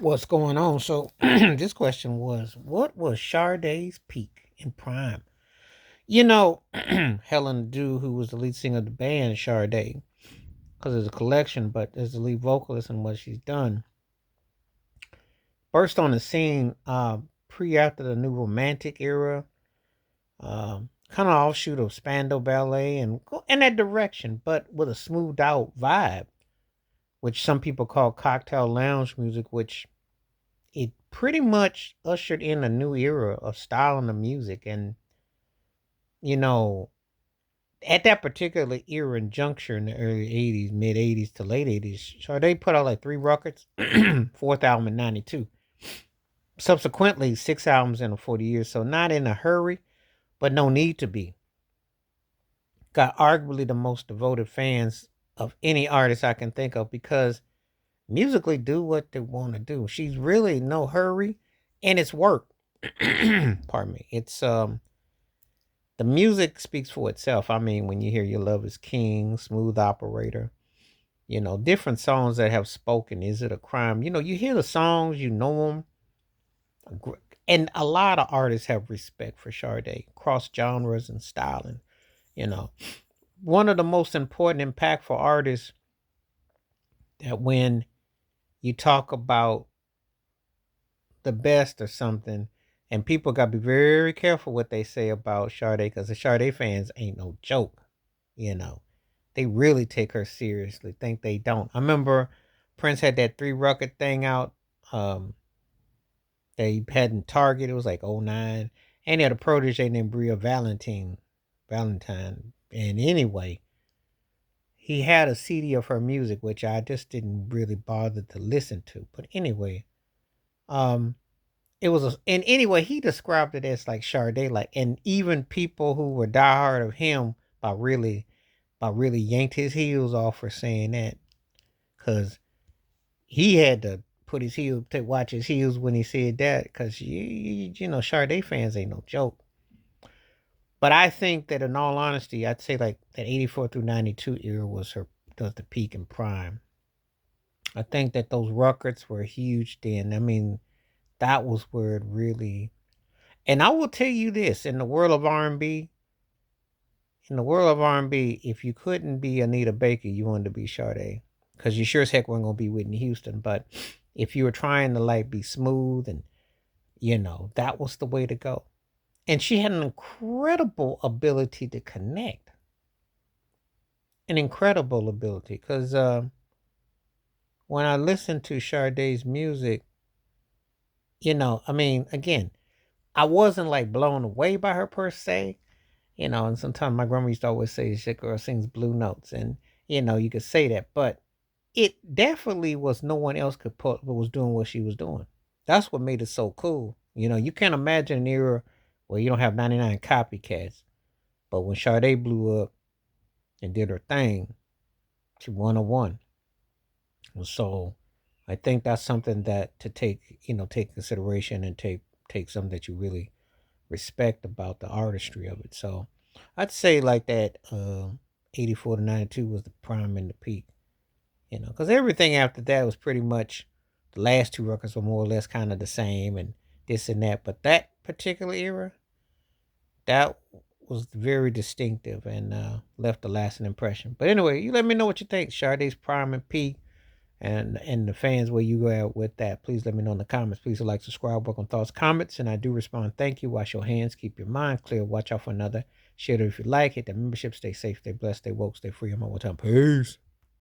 what's going on. So this question was, what was Sade's peak in prime? You know, Helen Dew, who was the lead singer of the band Sade, because it's a collection, but as the lead vocalist and what she's done, burst on the scene pre after the new romantic era, kind of offshoot of Spandau Ballet and go in that direction, but with a smoothed out vibe, which some people call cocktail lounge music, which it pretty much ushered in a new era of style in the music. And, you know, at that particular era and juncture in the early 80s, mid 80s to late 80s, Sade put out like three records, fourth album in 92. Subsequently, six albums in 40 years. So, not in a hurry, but no need to be. Got arguably the most devoted fans of any artist I can think of because musically do what they want to do. She's really no hurry and it's work. Pardon me. It's the music speaks for itself. I mean, when you hear Your Love Is King, Smooth Operator, different songs that have spoken. Is It a Crime? You hear the songs, you know them. And a lot of artists have respect for Sade, cross genres and styling. You know, one of the most important, impactful artists that when you talk about the best or something, and people got to be very careful what they say about Sade because the Sade fans ain't no joke. You know, they really take her seriously. Think they don't. I remember Prince had that three record thing out. They had in Target. It was like '09, and he had a protege named Bria Valentine. And anyway, he had a CD of her music, which I just didn't really bother to listen to. But anyway, um, it was, and anyway, he described it as like Sade, like, and even people who were diehard of him by really yanked his heels off for saying that, because he had to put his heel to watch his heels when he said that, because Sade fans ain't no joke. But I think that in all honesty, I'd say like that 84 through 92 era was the peak and prime. I think that those records were huge then. I mean, that was where it really. And I will tell you this: in the world of R&B, if you couldn't be Anita Baker, you wanted to be Sade, because you sure as heck weren't gonna be Whitney Houston. But if you were trying to like be smooth and that was the way to go. And she had an incredible ability to connect, an incredible ability. Because when I listen to Sade's music, I mean, again, I wasn't like blown away by her per se, and sometimes my grandma used to always say, "Shit girl sings blue notes," and you could say that, but it definitely was no one else could put what was doing what she was doing. That's what made it so cool. You can't imagine an era where you don't have 99 copycats, but when Sade blew up and did her thing, she won a one. And so I think that's something that to take consideration and take something that you really respect about the artistry of it. So I'd say like that 84 to 92 was the prime and the peak, because everything after that was pretty much the last two records were more or less kind of the same and this and that. But that particular era, that was very distinctive and left a lasting impression. But anyway, you let me know what you think. Sade's prime and peak, and the fans where you go at with that. Please let me know in the comments. Please like, subscribe, work on thoughts, comments, and I do respond. Thank you. Wash your hands, keep your mind clear, watch out for another. Share it if you like. Hit the membership. Stay safe, stay blessed, stay woke, stay free. I'm one more time. Peace.